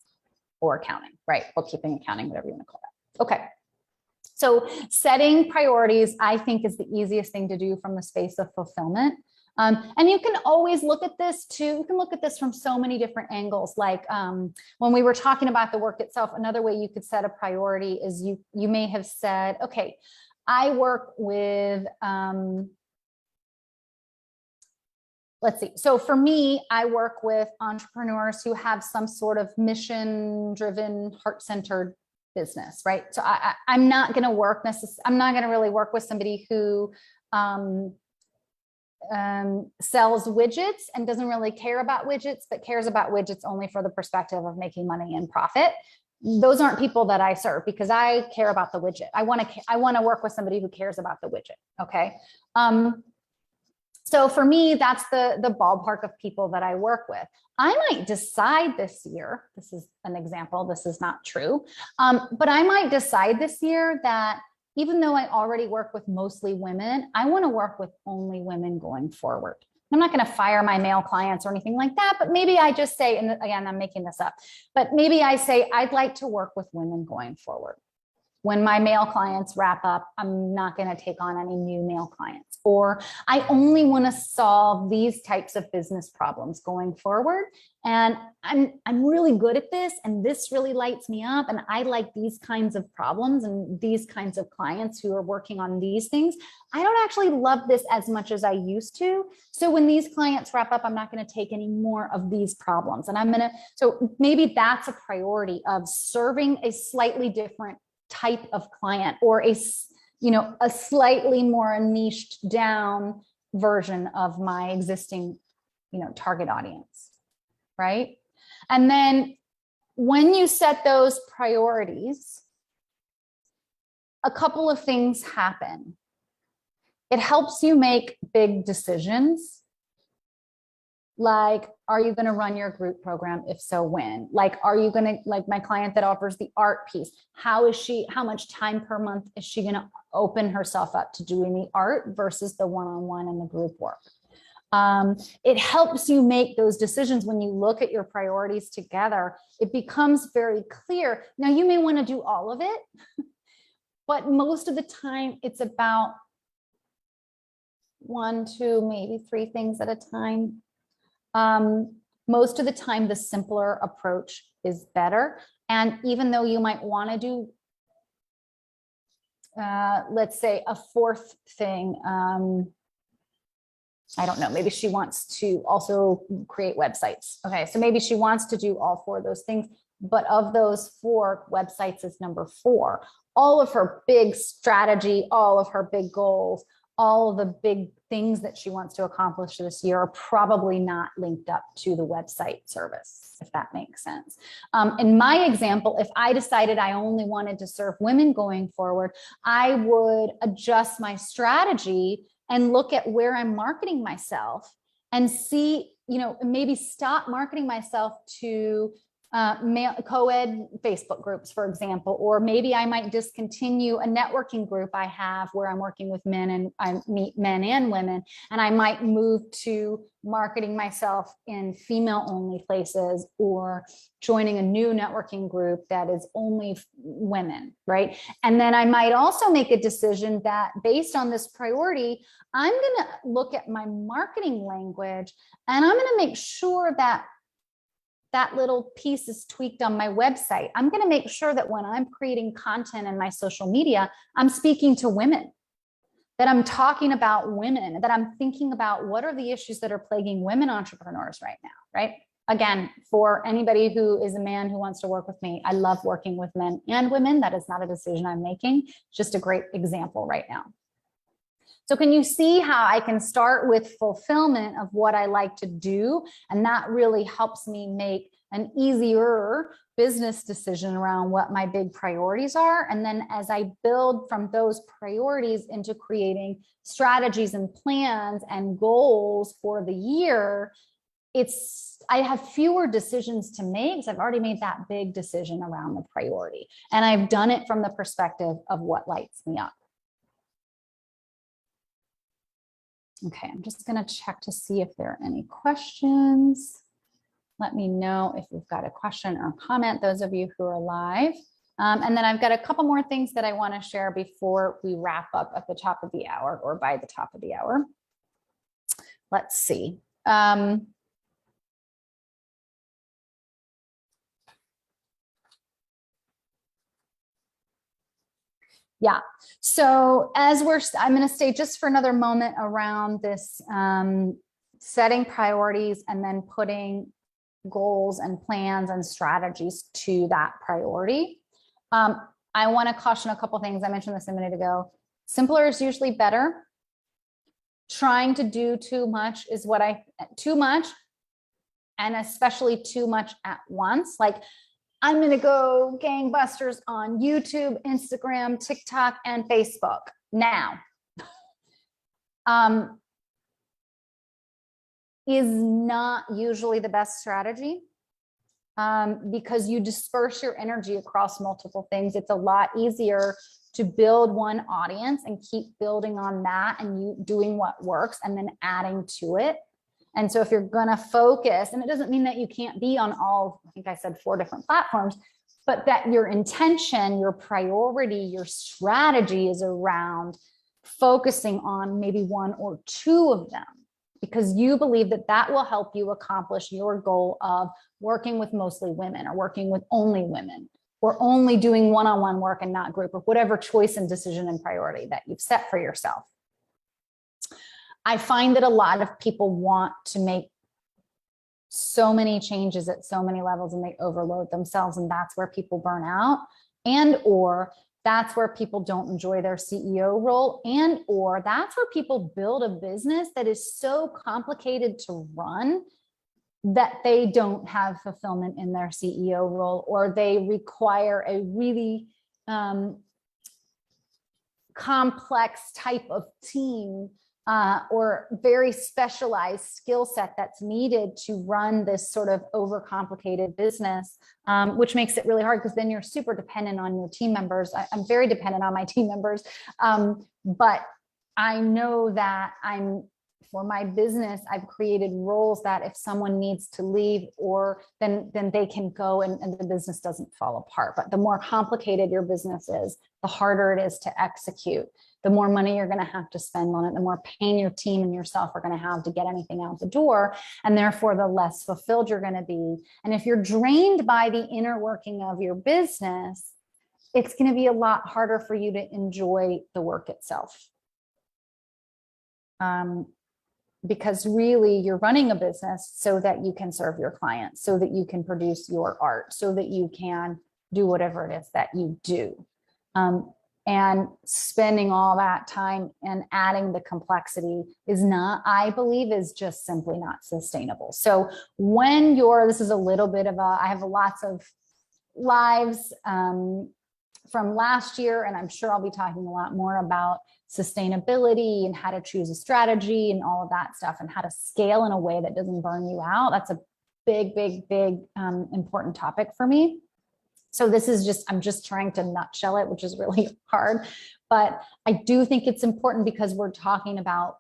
or accounting, right? Bookkeeping, accounting, whatever you want to call that. Okay. So setting priorities, I think, is the easiest thing to do from the space of fulfillment. And you can always look at this too. You can look at this from so many different angles. Like when we were talking about the work itself, another way you could set a priority is you may have said, okay, I work with, let's see. So for me, I work with entrepreneurs who have some sort of mission-driven, heart-centered business, right? So I'm not going to work I'm not going to really work with somebody who sells widgets and doesn't really care about widgets, but cares about widgets only for the perspective of making money and profit. Those aren't people that I serve, because I care about the widget. I want to work with somebody who cares about the widget. Okay. So for me, that's the ballpark of people that I work with. I might decide this year, this is an example, this is not true, but I might decide this year that even though I already work with mostly women, I want to work with only women going forward. I'm not going to fire my male clients or anything like that, but maybe I just say, and again, I'm making this up, but maybe I say, I'd like to work with women going forward. When my male clients wrap up, I'm not going to take on any new male clients, or I only want to solve these types of business problems going forward. And I'm really good at this, and this really lights me up. And I like these kinds of problems and these kinds of clients who are working on these things. I don't actually love this as much as I used to. So when these clients wrap up, I'm not going to take any more of these problems. And so maybe that's a priority of serving a slightly different type of client, or a slightly more niched down version of my existing, target audience, right? And then when you set those priorities, a couple of things happen. It helps you make big decisions. Like, are you going to run your group program? If so, when? Like, are you going to, like my client that offers the art piece, how much time per month is she going to open herself up to doing the art versus the one-on-one and the group work? It helps you make those decisions. When you look at your priorities together, it becomes very clear. Now, you may want to do all of it, but most of the time it's about 1, 2, maybe 3 things at a time. Most of the time, the simpler approach is better. And even though you might want to do, let's say, a 4th thing, I don't know, maybe she wants to also create websites. Okay, so maybe she wants to do all 4 of those things, but of those 4, websites is number 4. All of her big strategy, all of her big goals, all of the big things that she wants to accomplish this year are probably not linked up to the website service, if that makes sense. In my example, if I decided I only wanted to serve women going forward, I would adjust my strategy and look at where I'm marketing myself and see, maybe stop marketing myself to male co-ed Facebook groups, for example, or maybe I might discontinue a networking group I have where I'm working with men and I meet men and women, and I might move to marketing myself in female only places or joining a new networking group that is only women, right? And then I might also make a decision that based on this priority, I'm going to look at my marketing language and I'm going to make sure that that little piece is tweaked on my website. I'm going to make sure that when I'm creating content in my social media, I'm speaking to women, that I'm talking about women, that I'm thinking about what are the issues that are plaguing women entrepreneurs right now, right? Again, for anybody who is a man who wants to work with me, I love working with men and women. That is not a decision I'm making. It's just a great example right now. So can you see how I can start with fulfillment of what I like to do? And that really helps me make an easier business decision around what my big priorities are. And then as I build from those priorities into creating strategies and plans and goals for the year, I have fewer decisions to make because I've already made that big decision around the priority. And I've done it from the perspective of what lights me up. Okay, I'm just going to check to see if there are any questions. Let me know if you've got a question or comment, those of you who are live. And then I've got a couple more things that I want to share before we wrap up at the top of the hour or by the top of the hour. Let's see. Yeah, so I'm going to stay just for another moment around this setting priorities and then putting goals and plans and strategies to that priority. I want to caution a couple things. I mentioned this a minute ago. Simpler is usually better. Trying to do too much is too much, and especially too much at once. Like, I'm going to go gangbusters on YouTube, Instagram, TikTok, and Facebook now. Is not usually the best strategy because you disperse your energy across multiple things. It's a lot easier to build one audience and keep building on that and you doing what works and then adding to it. And so if you're going to focus, and it doesn't mean that you can't be on all, I think I said 4 different platforms, but that your intention, your priority, your strategy is around focusing on maybe 1 or 2 of them, because you believe that that will help you accomplish your goal of working with mostly women or working with only women or only doing one-on-one work and not group, or whatever choice and decision and priority that you've set for yourself. I find that a lot of people want to make so many changes at so many levels and they overload themselves, and that's where people burn out, and or that's where people don't enjoy their CEO role, and or that's where people build a business that is so complicated to run that they don't have fulfillment in their CEO role, or they require a really complex type of team or very specialized skill set that's needed to run this sort of overcomplicated business, which makes it really hard because then you're super dependent on your team members. I'm very dependent on my team members, but I know that for my business, I've created roles that if someone needs to leave, or then they can go and the business doesn't fall apart. But the more complicated your business is, the harder it is to execute. The more money you're going to have to spend on it, the more pain your team and yourself are going to have to get anything out the door. And therefore, the less fulfilled you're going to be. And if you're drained by the inner working of your business, it's going to be a lot harder for you to enjoy the work itself. because really you're running a business so that you can serve your clients, so that you can produce your art, so that you can do whatever it is that you do. And spending all that time and adding the complexity is not, I believe, is just simply not sustainable. So when this is a little bit of I have lots of lives from last year, and I'm sure I'll be talking a lot more about sustainability and how to choose a strategy and all of that stuff, and how to scale in a way that doesn't burn you out. That's a big, big, big important topic for me. So this is I'm just trying to nutshell it, which is really hard, but I do think it's important because we're talking about,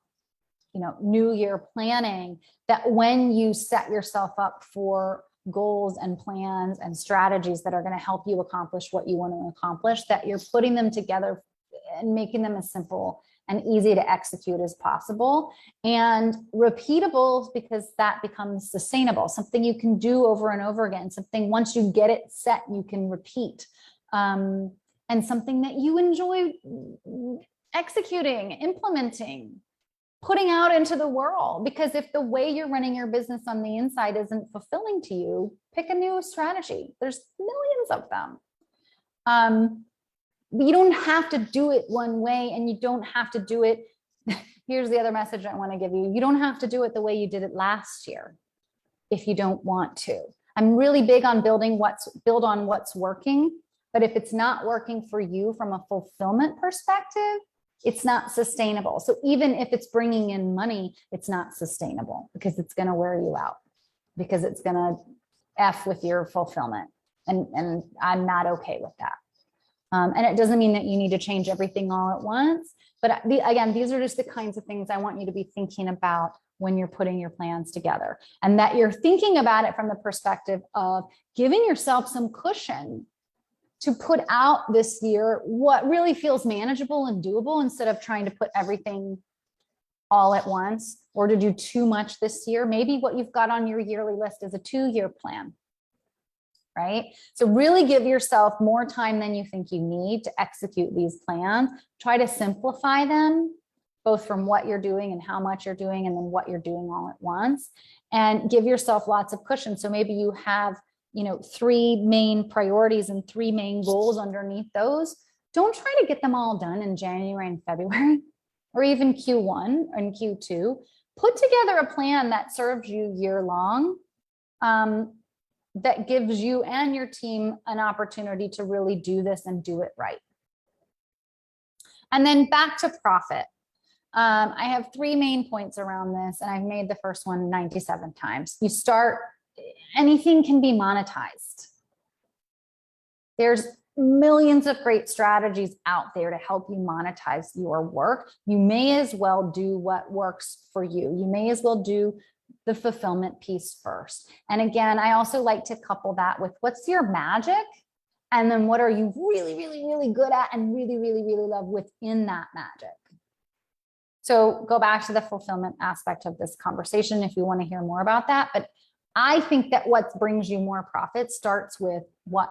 new year planning, that when you set yourself up for goals and plans and strategies that are going to help you accomplish what you want to accomplish, that you're putting them together and making them as simple and easy to execute as possible, and repeatable, because that becomes sustainable, something you can do over and over again, something once you get it set, you can repeat, and something that you enjoy executing, implementing, putting out into the world. Because if the way you're running your business on the inside isn't fulfilling to you, pick a new strategy. There's millions of them. You don't have to do it one way, and you don't have to do it. Here's the other message I want to give you. You don't have to do it the way you did it last year if you don't want to. I'm really big on build on what's working, but if it's not working for you from a fulfillment perspective, it's not sustainable. So even if it's bringing in money, it's not sustainable, because it's going to wear you out, because it's going to F with your fulfillment. And I'm not okay with that. And it doesn't mean that you need to change everything all at once. But again, these are just the kinds of things I want you to be thinking about when you're putting your plans together, and that you're thinking about it from the perspective of giving yourself some cushion to put out this year what really feels manageable and doable, instead of trying to put everything all at once, or to do too much this year. Maybe what you've got on your yearly list is a 2-year plan, right? So really give yourself more time than you think you need to execute these plans. Try to simplify them, both from what you're doing and how much you're doing, and then what you're doing all at once, and give yourself lots of cushion. So maybe you have 3 main priorities and 3 main goals underneath those. Don't try to get them all done in January and February, or even Q1 and Q2. Put together a plan that serves you year long, that gives you and your team an opportunity to really do this and do it right. And then back to profit. I have 3 main points around this, and I've made the first one 97 times. Anything can be monetized. There's millions of great strategies out there to help you monetize your work. You may as well do what works for you. You may as well do the fulfillment piece first. And again, I also like to couple that with what's your magic, and then what are you really, really, really good at and really, really, really love within that magic. So go back to the fulfillment aspect of this conversation if you want to hear more about that. But I think that what brings you more profit starts with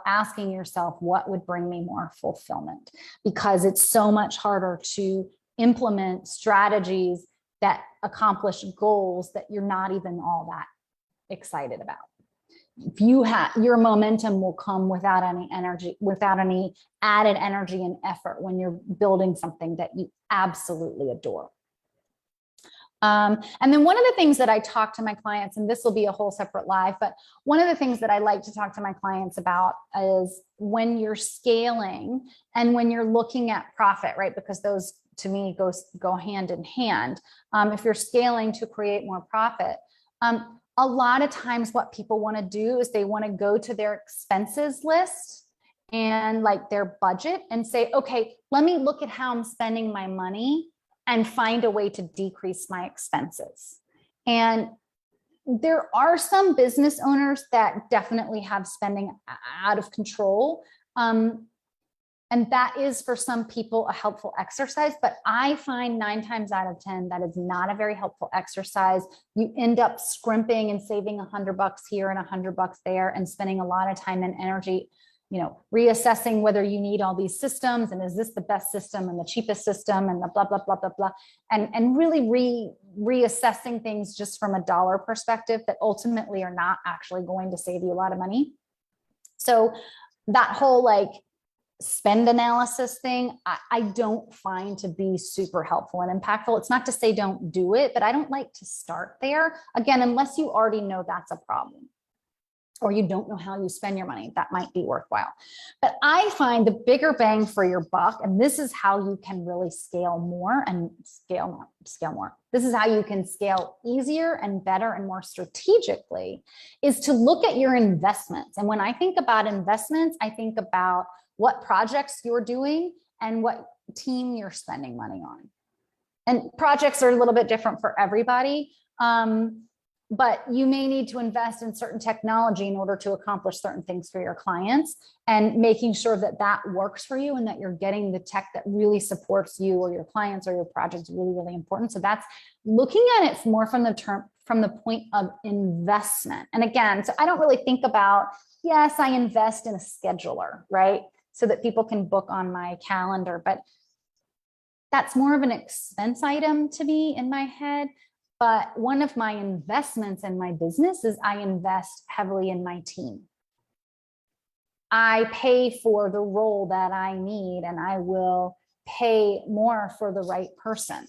asking yourself, what would bring me more fulfillment? Because it's so much harder to implement strategies that accomplish goals that you're not even all that excited about. If you have, your momentum will come without any energy, without any added energy and effort when you're building something that you absolutely adore. And then one of the things that I talk to my clients, and this will be a whole separate live, but one of the things that I like to talk to my clients about is when you're scaling and when you're looking at profit, right? Because those to me go hand in hand. If you're scaling to create more profit, a lot of times what people want to do is they want to go to their expenses list and like their budget and say, okay, let me look at how I'm spending my money and find a way to decrease my expenses. And there are some business owners that definitely have spending out of control. And that is for some people a helpful exercise, but I find 9 times out of 10 that is not a very helpful exercise. You end up scrimping and saving $100 here and $100 there and spending a lot of time and energy, reassessing whether you need all these systems and is this the best system and the cheapest system and the blah, blah, blah, blah, blah, and really reassessing things just from a dollar perspective that ultimately are not actually going to save you a lot of money. So that whole like spend analysis thing, I don't find to be super helpful and impactful. It's not to say don't do it, but I don't like to start there. Again, unless you already know that's a problem, or you don't know how you spend your money, that might be worthwhile. But I find the bigger bang for your buck, and this is how you can really scale more and scale more. This is how you can scale easier and better and more strategically, is to look at your investments. And when I think about investments, I think about what projects you're doing and what team you're spending money on. And projects are a little bit different for everybody. But you may need to invest in certain technology in order to accomplish certain things for your clients, and making sure that that works for you and that you're getting the tech that really supports you or your clients or your project is really, really important. So that's looking at it more from the point of investment. And again, so I don't really think about, yes, I invest in a scheduler, right? So that people can book on my calendar, but that's more of an expense item to me in my head. But one of my investments in my business is I invest heavily in my team. I pay for the role that I need, and I will pay more for the right person.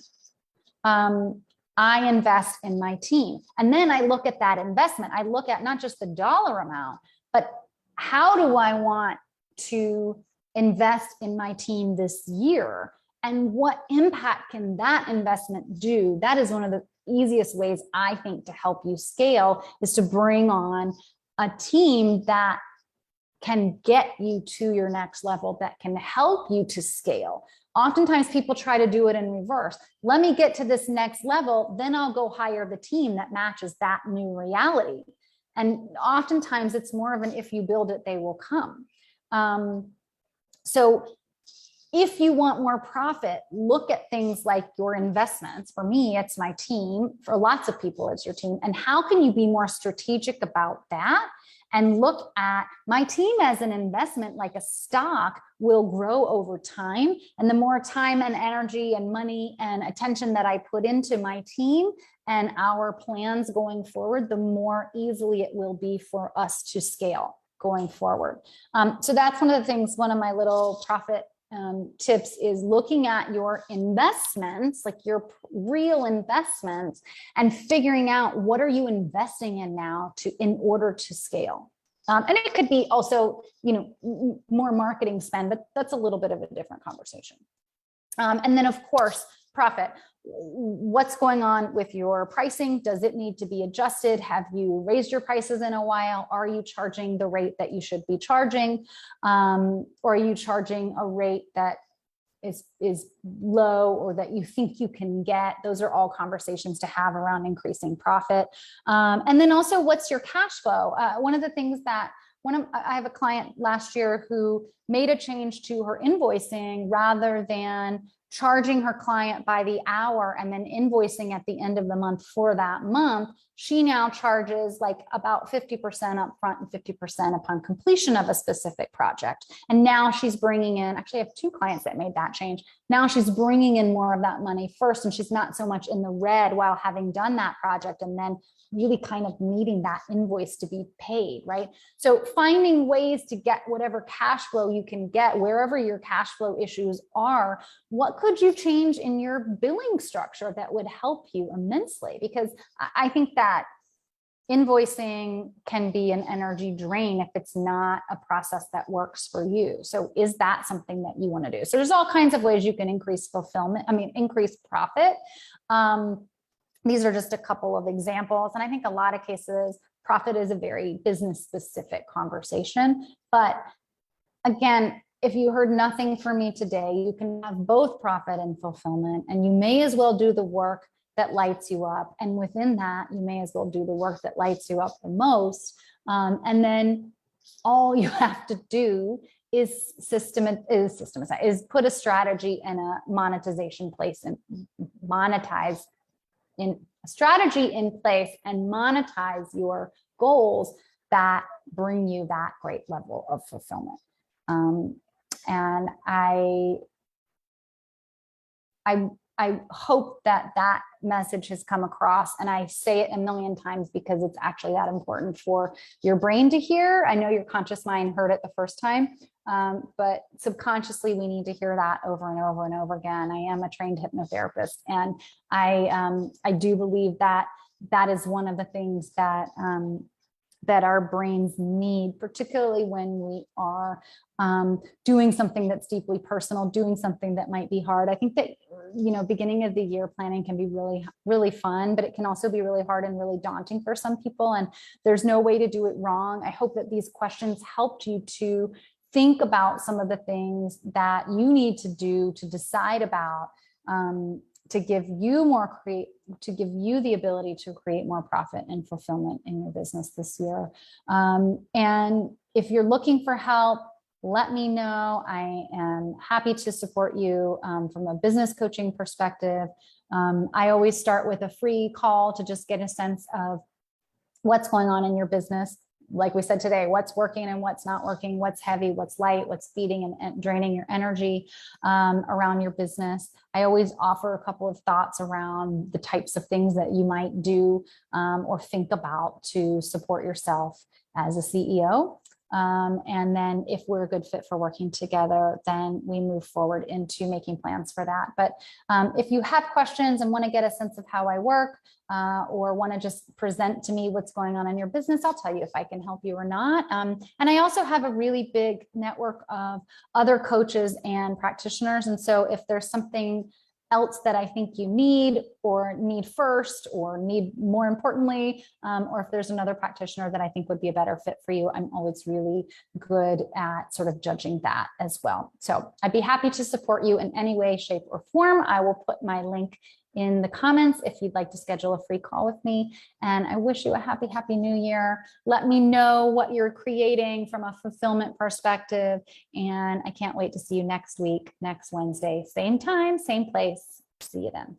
I invest in my team. And then I look at that investment. I look at not just the dollar amount, but how do I want to invest in my team this year? And what impact can that investment do? That is one of the easiest ways I think to help you scale, is to bring on a team that can get you to your next level, that can help you to scale. Oftentimes people try to do it in reverse. Let me get to this next level, then I'll go hire the team that matches that new reality. And oftentimes it's more of an, if you build it, they will come. So if you want more profit, look at things like your investments. For me, it's my team. For lots of people, it's your team. And how can you be more strategic about that? And look at my team as an investment, like a stock will grow over time. And the more time and energy and money and attention that I put into my team and our plans going forward, the more easily it will be for us to scale going forward. So that's one of the things, one of my little profit tips is looking at your investments, like your real investments, and figuring out what are you investing in now in order to scale. And it could be also, more marketing spend, but that's a little bit of a different conversation. And then of course, profit. What's going on with your pricing? Does it need to be adjusted? Have you raised your prices in a while? Are you charging the rate that you should be charging? Or are you charging a rate that is low or that you think you can get? Those are all conversations to have around increasing profit. And then also, what's your cash flow? One of the things that I have a client last year who made a change to her invoicing. Rather than charging her client by the hour and then invoicing at the end of the month for that month, she now charges like about 50% upfront and 50% upon completion of a specific project. And now she's bringing in, actually I have 2 clients that made that change. Now she's bringing in more of that money first, and she's not so much in the red while having done that project, and then really kind of needing that invoice to be paid, right? So finding ways to get whatever cash flow you can get, wherever your cash flow issues are, what could you change in your billing structure that would help you immensely? Because I think that invoicing can be an energy drain if it's not a process that works for you. So is that something that you want to do? So there's all kinds of ways you can increase increase profit. These are just a couple of examples. And I think a lot of cases, profit is a very business specific conversation. But again, if you heard nothing from me today, you can have both profit and fulfillment, and you may as well do the work that lights you up. And within that, you may as well do the work that lights you up the most. And then all you have to do is put a strategy and a monetization place and monetize in a strategy in place and monetize your goals that bring you that great level of fulfillment. And I hope that message has come across. And I say it a million times because it's actually that important for your brain to hear. I know your conscious mind heard it the first time, but subconsciously we need to hear that over and over and over again. I am a trained hypnotherapist, and I do believe that that is one of the things that that our brains need, particularly when we are doing something that's deeply personal, doing something that might be hard. I think that, you know, beginning of the year planning can be really, really fun, but it can also be really hard and really daunting for some people. And there's no way to do it wrong. I hope that these questions helped you to think about some of the things that you need to do to decide about, to give you to give you the ability to create more profit and fulfillment in your business this year. And if you're looking for help, let me know. I am happy to support you from a business coaching perspective. I always start with a free call to just get a sense of what's going on in your business. Like we said today, what's working and what's not working, what's heavy, what's light, what's feeding and draining your energy around your business. I always offer a couple of thoughts around the types of things that you might do or think about to support yourself as a CEO. And then if we're a good fit for working together, then we move forward into making plans for that. But if you have questions and want to get a sense of how I work, or want to just present to me what's going on in your business, I'll tell you if I can help you or not. And I also have a really big network of other coaches and practitioners. And so if there's something else that I think you need or need first or need more importantly, or if there's another practitioner that I think would be a better fit for you, I'm always really good at sort of judging that as well. So I'd be happy to support you in any way, shape, or form. I will put my link in the comments if you'd like to schedule a free call with me. And I wish you a happy, happy new year. Let me know what you're creating from a fulfillment perspective. And I can't wait to see you next week, next Wednesday, same time, same place. See you then.